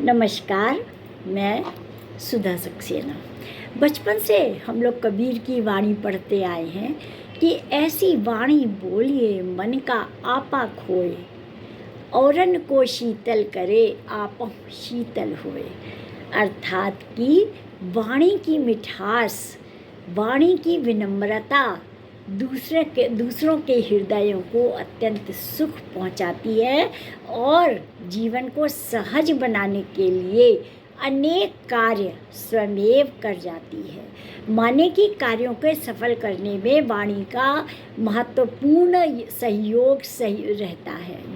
नमस्कार। मैं सुधा सक्सेना। बचपन से हम लोग कबीर की वाणी पढ़ते आए हैं कि ऐसी वाणी बोलिए मन का आपा खोए, औरन को शीतल करे आपा शीतल होए। अर्थात कि वाणी की मिठास, वाणी की विनम्रता दूसरों के हृदयों को अत्यंत सुख पहुंचाती है और जीवन को सहज बनाने के लिए अनेक कार्य स्वयमेव कर जाती है। माने कि कार्यों के सफल करने में वाणी का महत्वपूर्ण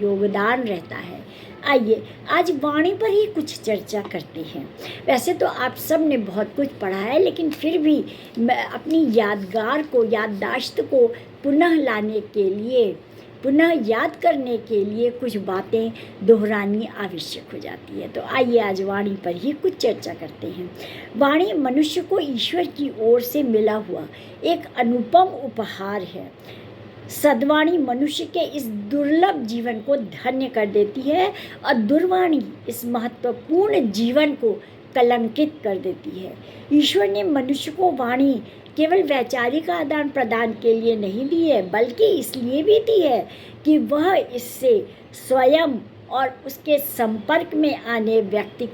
योगदान रहता है। आइए आज वाणी पर ही कुछ चर्चा करते हैं। वैसे तो आप सब ने बहुत कुछ पढ़ा है, लेकिन फिर भी मैं अपनी याददाश्त को पुनः लाने के लिए, पुनः याद करने के लिए कुछ बातें दोहरानी आवश्यक हो जाती है। तो आइए आज वाणी पर ही कुछ चर्चा करते हैं। वाणी मनुष्य को ईश्वर की ओर से मिला हुआ एक अनुपम उपहार है। सद्वाणी मनुष्य के इस दुर्लभ जीवन को धन्य कर देती है और दुर्वाणी इस महत्वपूर्ण जीवन को कलंकित कर देती है। ईश्वर ने मनुष्य को वाणी केवल वैचारिक आदान प्रदान के लिए नहीं दी है, बल्कि इसलिए भी दी है कि वह इससे स्वयं और उसके संपर्क में आने व्यक्ति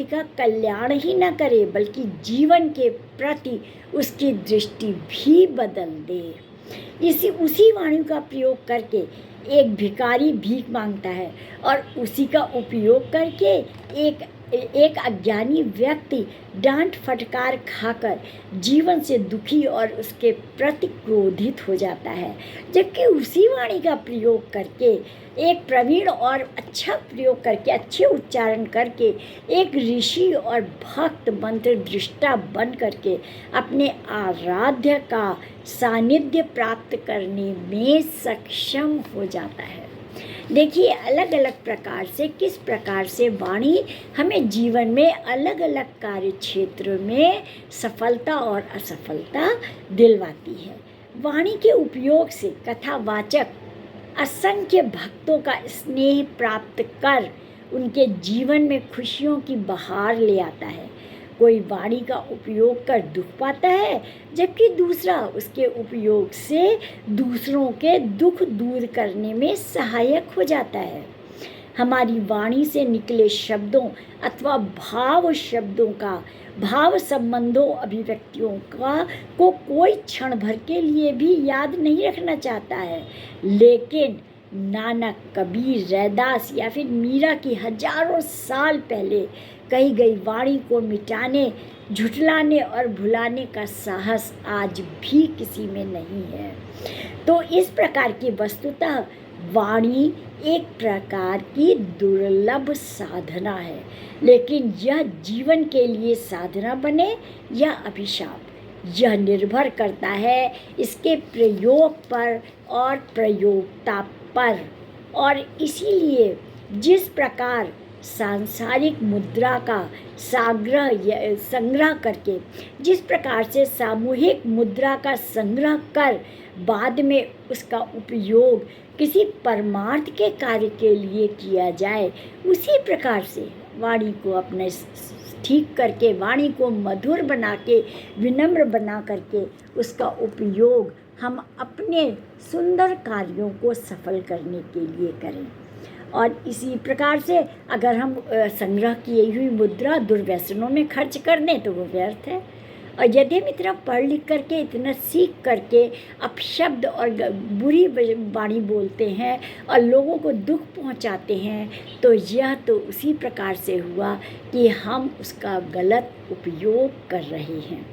का कल्याण ही न करे, बल्कि जीवन के प्रति उसकी दृष्टि भी बदल दे। उसी वाणी का प्रयोग करके एक भिखारी भीख मांगता है और उसी का उपयोग करके एक अज्ञानी व्यक्ति डांट फटकार खाकर जीवन से दुखी और उसके प्रति क्रोधित हो जाता है। जबकि उसी वाणी का प्रयोग करके एक प्रवीण और अच्छे उच्चारण करके एक ऋषि और भक्त मंत्र दृष्टा बन करके अपने आराध्य का सानिध्य प्राप्त करने में सक्षम हो जाता है। देखिए अलग अलग प्रकार से किस प्रकार से वाणी हमें जीवन में अलग अलग कार्य क्षेत्र में सफलता और असफलता दिलवाती है। वाणी के उपयोग से कथावाचक असंख्य भक्तों का स्नेह प्राप्त कर उनके जीवन में खुशियों की बहार ले आता है। कोई वाणी का उपयोग कर दुख पाता है, जबकि दूसरा उसके उपयोग से दूसरों के दुख दूर करने में सहायक हो जाता है। हमारी वाणी से निकले शब्दों अथवा भाव संबंधों अभिव्यक्तियों को कोई क्षण भर के लिए भी याद नहीं रखना चाहता है, लेकिन नानक, कबीर, रैदास या फिर मीरा की हजारों साल पहले कही गई वाणी को मिटाने, झुठलाने और भुलाने का साहस आज भी किसी में नहीं है। तो इस प्रकार की वस्तुतः वाणी एक प्रकार की दुर्लभ साधना है, लेकिन यह जीवन के लिए साधना बने या अभिशाप, यह निर्भर करता है इसके प्रयोग पर और प्रयोक्ता पर। और इसीलिए जिस प्रकार सांसारिक मुद्रा का संग्रह करके, जिस प्रकार से सामूहिक मुद्रा का संग्रह कर बाद में उसका उपयोग किसी परमार्थ के कार्य के लिए किया जाए, उसी प्रकार से वाणी को अपने ठीक करके, वाणी को मधुर बना के, विनम्र बना करके उसका उपयोग हम अपने सुंदर कार्यों को सफल करने के लिए करें। और इसी प्रकार से अगर हम संग्रह की हुई मुद्रा दुर्व्यसनों में खर्च कर दें तो वो व्यर्थ है। और यदि हम इतना पढ़ लिख करके, इतना सीख करके अपशब्द और बुरी वाणी बोलते हैं और लोगों को दुख पहुंचाते हैं, तो यह तो उसी प्रकार से हुआ कि हम उसका गलत उपयोग कर रहे हैं।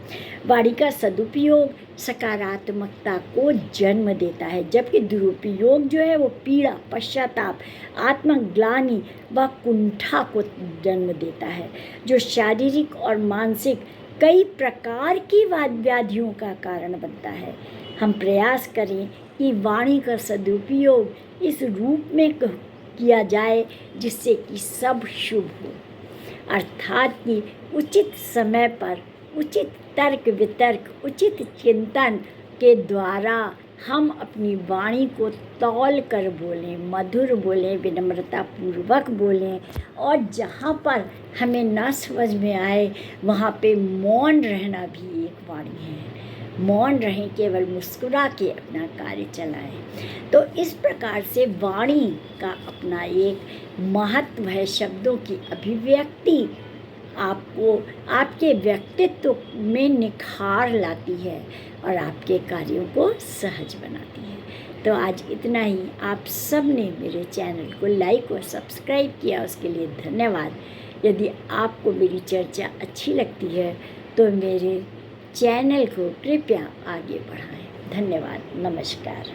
वाणी का सदुपयोग सकारात्मकता को जन्म देता है, जबकि दुरुपयोग जो है वो पीड़ा, पश्चाताप, आत्मग्लानि व कुंठा को जन्म देता है, जो शारीरिक और मानसिक कई प्रकार की व्याधियों का कारण बनता है। हम प्रयास करें कि वाणी का सदुपयोग इस रूप में किया जाए जिससे कि सब शुभ हो, अर्थात कि उचित समय पर उचित तर्क वितर्क, उचित चिंतन के द्वारा हम अपनी वाणी को तौल कर बोलें, मधुर बोलें, विनम्रतापूर्वक बोलें, और जहाँ पर हमें न समझ में आए वहाँ पे मौन रहना भी एक वाणी है। मौन रहें, केवल मुस्कुरा के अपना कार्य चलाएं। तो इस प्रकार से वाणी का अपना एक महत्व है। शब्दों की अभिव्यक्ति आपको आपके व्यक्तित्व में निखार लाती है और आपके कार्यों को सहज बनाती है। तो आज इतना ही। आप सब ने मेरे चैनल को लाइक और सब्सक्राइब किया, उसके लिए धन्यवाद। यदि आपको मेरी चर्चा अच्छी लगती है तो मेरे चैनल को कृपया आगे बढ़ाएं। धन्यवाद। नमस्कार।